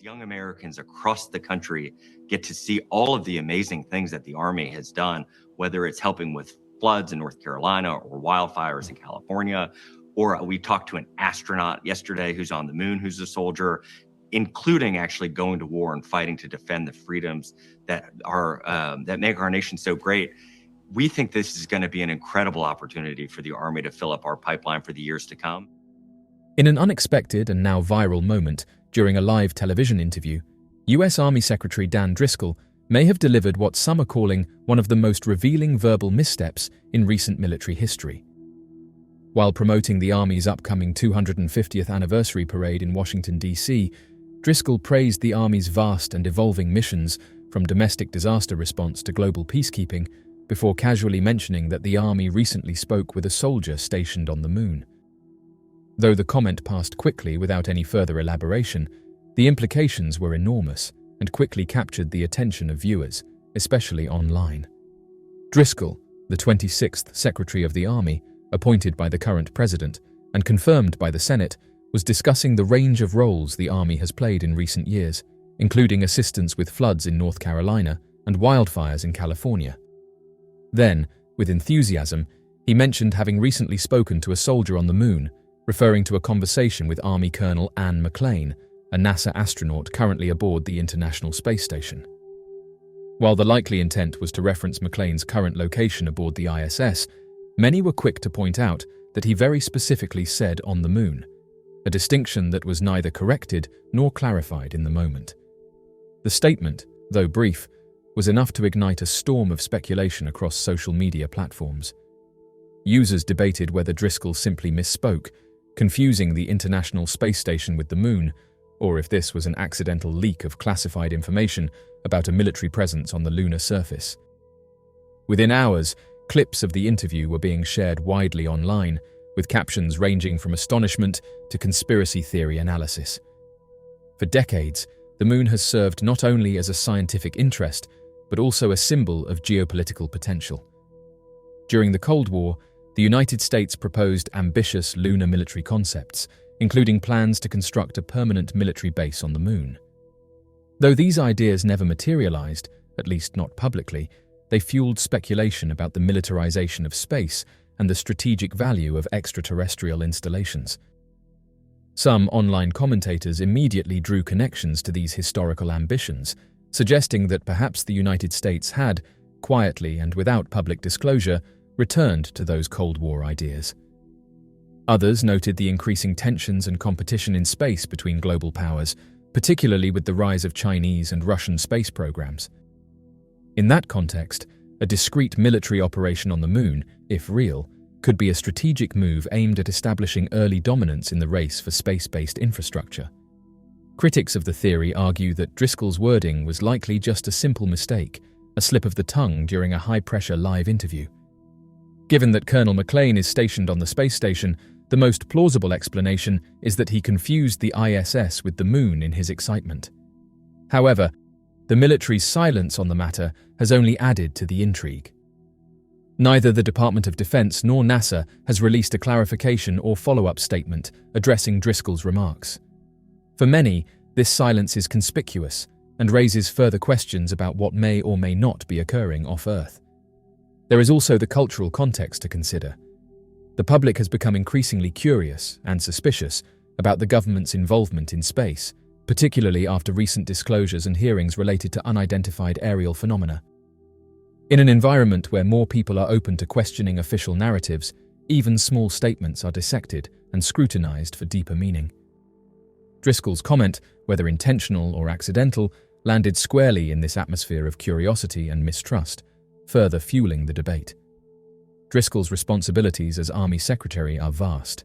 young Americans across the country get to see all of the amazing things that the Army has done, whether it's helping with floods in North Carolina or wildfires in California, or we talked to an astronaut yesterday who's on the moon, who's a soldier, including actually going to war and fighting to defend the freedoms that make our nation so great. We think this is going to be an incredible opportunity for the Army to fill up our pipeline for the years to come. In an unexpected and now viral moment during a live television interview, U.S. Army Secretary Dan Driscoll may have delivered what some are calling one of the most revealing verbal missteps in recent military history. While promoting the Army's upcoming 250th anniversary parade in Washington, D.C., Driscoll praised the Army's vast and evolving missions from domestic disaster response to global peacekeeping, before casually mentioning that the Army recently spoke with a soldier stationed on the moon. Though the comment passed quickly without any further elaboration, the implications were enormous and quickly captured the attention of viewers, especially online. Driscoll, the 26th Secretary of the Army, appointed by the current president and confirmed by the Senate, was discussing the range of roles the Army has played in recent years, including assistance with floods in North Carolina and wildfires in California. Then, with enthusiasm, he mentioned having recently spoken to a soldier on the moon, referring to a conversation with Army Colonel Anne McClain, a NASA astronaut currently aboard the International Space Station. While the likely intent was to reference McClain's current location aboard the ISS, many were quick to point out that he very specifically said on the moon, a distinction that was neither corrected nor clarified in the moment. The statement, though brief, was enough to ignite a storm of speculation across social media platforms. Users debated whether Driscoll simply misspoke, confusing the International Space Station with the moon, or if this was an accidental leak of classified information about a military presence on the lunar surface. Within hours, clips of the interview were being shared widely online, with captions ranging from astonishment to conspiracy theory analysis. For decades, the moon has served not only as a scientific interest, but also a symbol of geopolitical potential. During the Cold War, the United States proposed ambitious lunar military concepts, including plans to construct a permanent military base on the moon. Though these ideas never materialized, at least not publicly, they fueled speculation about the militarization of space and the strategic value of extraterrestrial installations. Some online commentators immediately drew connections to these historical ambitions, suggesting that perhaps the United States had, quietly and without public disclosure, returned to those Cold War ideas. Others noted the increasing tensions and competition in space between global powers, particularly with the rise of Chinese and Russian space programs. In that context, a discrete military operation on the moon, if real, could be a strategic move aimed at establishing early dominance in the race for space-based infrastructure. Critics of the theory argue that Driscoll's wording was likely just a simple mistake, a slip of the tongue during a high-pressure live interview. Given that Colonel McClain is stationed on the space station, the most plausible explanation is that he confused the ISS with the moon in his excitement. However, the military's silence on the matter has only added to the intrigue. Neither the Department of Defense nor NASA has released a clarification or follow-up statement addressing Driscoll's remarks. For many, this silence is conspicuous and raises further questions about what may or may not be occurring off-Earth. There is also the cultural context to consider. The public has become increasingly curious and suspicious about the government's involvement in space, particularly after recent disclosures and hearings related to unidentified aerial phenomena. In an environment where more people are open to questioning official narratives, even small statements are dissected and scrutinized for deeper meaning. Driscoll's comment, whether intentional or accidental, landed squarely in this atmosphere of curiosity and mistrust, further fueling the debate. Driscoll's responsibilities as Army Secretary are vast.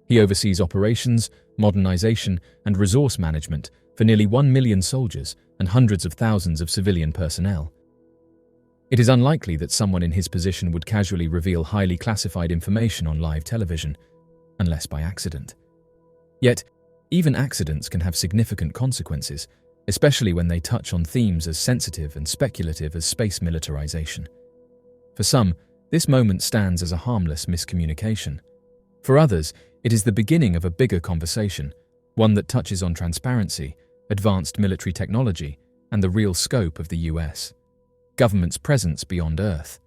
He oversees operations, modernization, and resource management for nearly 1 million soldiers and hundreds of thousands of civilian personnel. It is unlikely that someone in his position would casually reveal highly classified information on live television, unless by accident. Yet, even accidents can have significant consequences, especially when they touch on themes as sensitive and speculative as space militarization. For some, this moment stands as a harmless miscommunication. For others, it is the beginning of a bigger conversation, one that touches on transparency, advanced military technology, and the real scope of the US government's presence beyond Earth.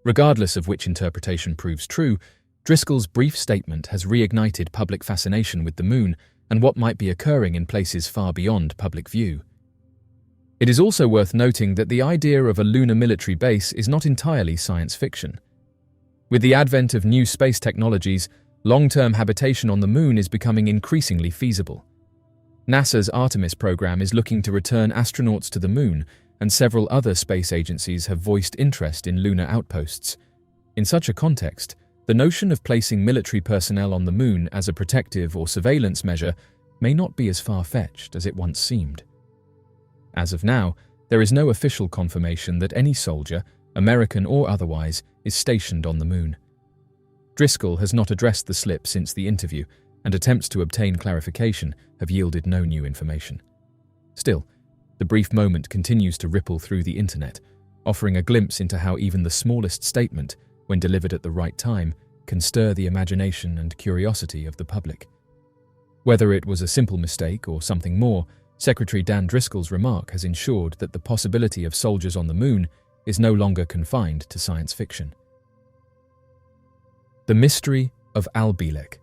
Regardless of which interpretation proves true, Driscoll's brief statement has reignited public fascination with the moon and what might be occurring in places far beyond public view. It is also worth noting that the idea of a lunar military base is not entirely science fiction. With the advent of new space technologies, long-term habitation on the moon is becoming increasingly feasible. NASA's Artemis program is looking to return astronauts to the moon, and several other space agencies have voiced interest in lunar outposts. In such a context, the notion of placing military personnel on the moon as a protective or surveillance measure may not be as far-fetched as it once seemed. As of now, there is no official confirmation that any soldier, American or otherwise, is stationed on the moon. Driscoll has not addressed the slip since the interview, and attempts to obtain clarification have yielded no new information. Still, the brief moment continues to ripple through the internet, offering a glimpse into how even the smallest statement, when delivered at the right time, can stir the imagination and curiosity of the public. Whether it was a simple mistake or something more, Secretary Dan Driscoll's remark has ensured that the possibility of soldiers on the moon is no longer confined to science fiction. The mystery of Bielek.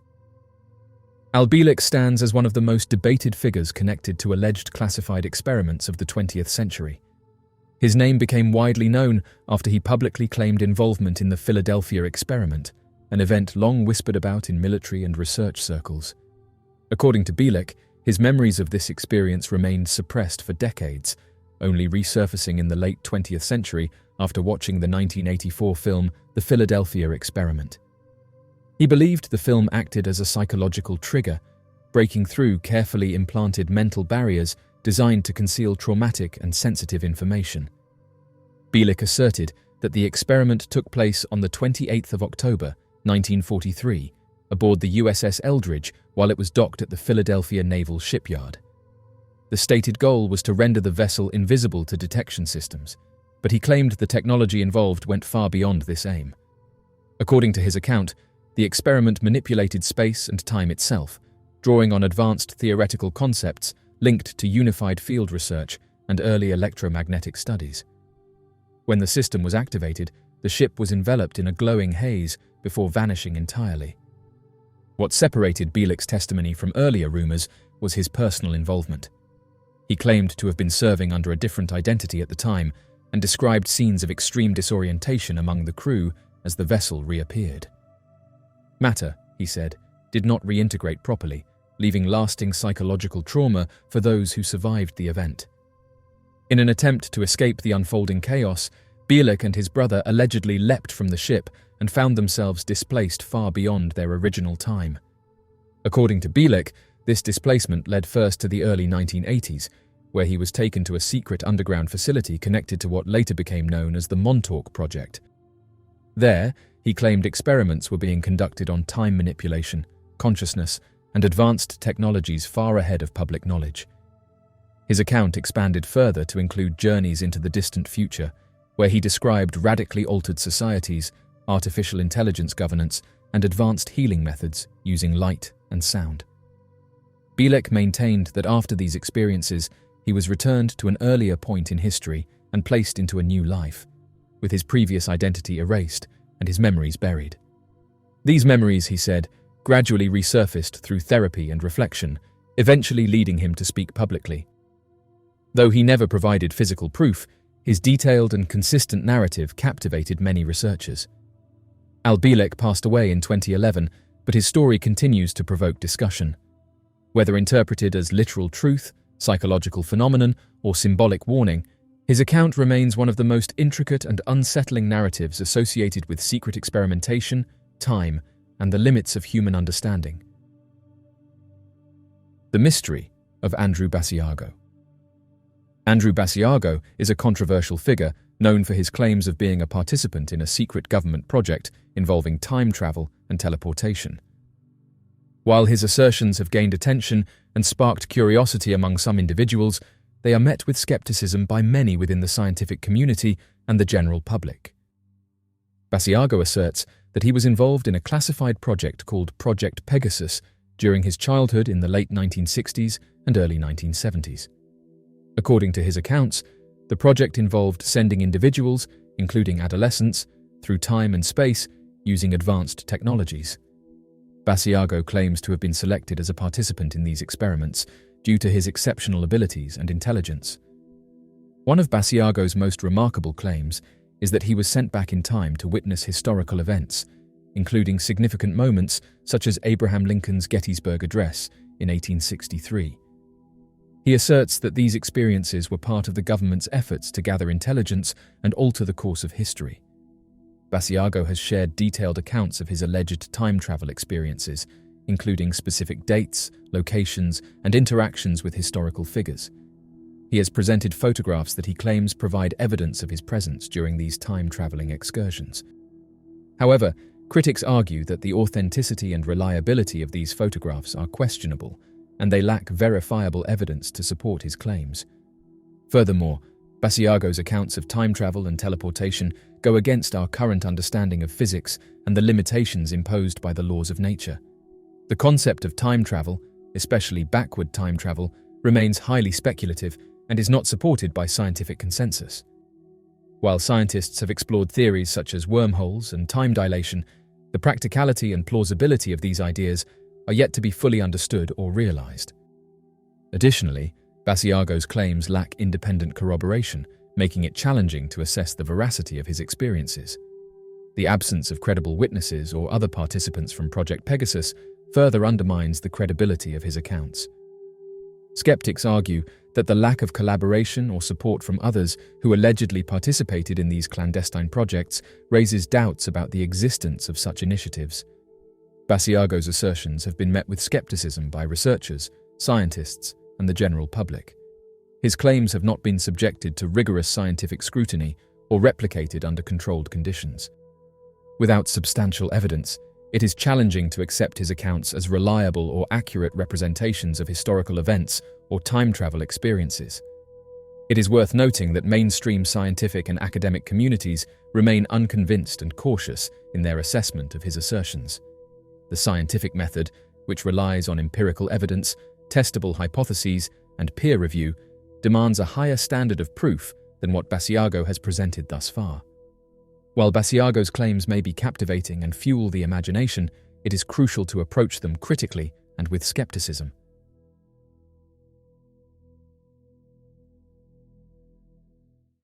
Bielek stands as one of the most debated figures connected to alleged classified experiments of the 20th century. His name became widely known after he publicly claimed involvement in the Philadelphia experiment, an event long whispered about in military and research circles. According to Bielek, his memories of this experience remained suppressed for decades, only resurfacing in the late 20th century after watching the 1984 film The Philadelphia Experiment. He believed the film acted as a psychological trigger, breaking through carefully implanted mental barriers designed to conceal traumatic and sensitive information. Bielek asserted that the experiment took place on the 28th of October, 1943, aboard the USS Eldridge while it was docked at the Philadelphia Naval Shipyard. The stated goal was to render the vessel invisible to detection systems, but he claimed the technology involved went far beyond this aim. According to his account, the experiment manipulated space and time itself, drawing on advanced theoretical concepts linked to unified field research and early electromagnetic studies. When the system was activated, the ship was enveloped in a glowing haze before vanishing entirely. What separated Bielek's testimony from earlier rumors was his personal involvement. He claimed to have been serving under a different identity at the time and described scenes of extreme disorientation among the crew as the vessel reappeared. Matter, he said, did not reintegrate properly, leaving lasting psychological trauma for those who survived the event. In an attempt to escape the unfolding chaos, Bielek and his brother allegedly leapt from the ship and found themselves displaced far beyond their original time. According to Bielek, this displacement led first to the early 1980s, where he was taken to a secret underground facility connected to what later became known as the Montauk Project. There, he claimed experiments were being conducted on time manipulation, consciousness, and advanced technologies far ahead of public knowledge. His account expanded further to include journeys into the distant future, where he described radically altered societies, artificial intelligence governance, and advanced healing methods using light and sound. Bielek maintained that after these experiences, he was returned to an earlier point in history and placed into a new life, with his previous identity erased and his memories buried. These memories, he said, gradually resurfaced through therapy and reflection, eventually leading him to speak publicly. Though he never provided physical proof, his detailed and consistent narrative captivated many researchers. Bielek passed away in 2011, but his story continues to provoke discussion. Whether interpreted as literal truth, psychological phenomenon, or symbolic warning, his account remains one of the most intricate and unsettling narratives associated with secret experimentation, time, and the limits of human understanding. The mystery of Andrew Basiago. Andrew Basiago is a controversial figure known for his claims of being a participant in a secret government project involving time travel and teleportation. While his assertions have gained attention and sparked curiosity among some individuals, they are met with skepticism by many within the scientific community and the general public. Basiago asserts that he was involved in a classified project called Project Pegasus during his childhood in the late 1960s and early 1970s. According to his accounts, the project involved sending individuals, including adolescents, through time and space using advanced technologies. Basiago claims to have been selected as a participant in these experiments due to his exceptional abilities and intelligence. One of Basiago's most remarkable claims is that he was sent back in time to witness historical events, including significant moments such as Abraham Lincoln's Gettysburg Address in 1863. He asserts that these experiences were part of the government's efforts to gather intelligence and alter the course of history. Basiago has shared detailed accounts of his alleged time travel experiences, including specific dates, locations, and interactions with historical figures. He has presented photographs that he claims provide evidence of his presence during these time-traveling excursions. However, critics argue that the authenticity and reliability of these photographs are questionable, and they lack verifiable evidence to support his claims. Furthermore, Basiago's accounts of time travel and teleportation go against our current understanding of physics and the limitations imposed by the laws of nature. The concept of time travel, especially backward time travel, remains highly speculative and is not supported by scientific consensus. While scientists have explored theories such as wormholes and time dilation, the practicality and plausibility of these ideas are yet to be fully understood or realized. Additionally, Basiago's claims lack independent corroboration, making it challenging to assess the veracity of his experiences. The absence of credible witnesses or other participants from Project Pegasus further undermines the credibility of his accounts. Skeptics argue that the lack of collaboration or support from others who allegedly participated in these clandestine projects raises doubts about the existence of such initiatives. Basiago's assertions have been met with skepticism by researchers, scientists, and the general public. His claims have not been subjected to rigorous scientific scrutiny or replicated under controlled conditions. Without substantial evidence, it is challenging to accept his accounts as reliable or accurate representations of historical events or time travel experiences. It is worth noting that mainstream scientific and academic communities remain unconvinced and cautious in their assessment of his assertions. The scientific method, which relies on empirical evidence, testable hypotheses, and peer review, demands a higher standard of proof than what Basiago has presented thus far. While Basiago's claims may be captivating and fuel the imagination, it is crucial to approach them critically and with skepticism.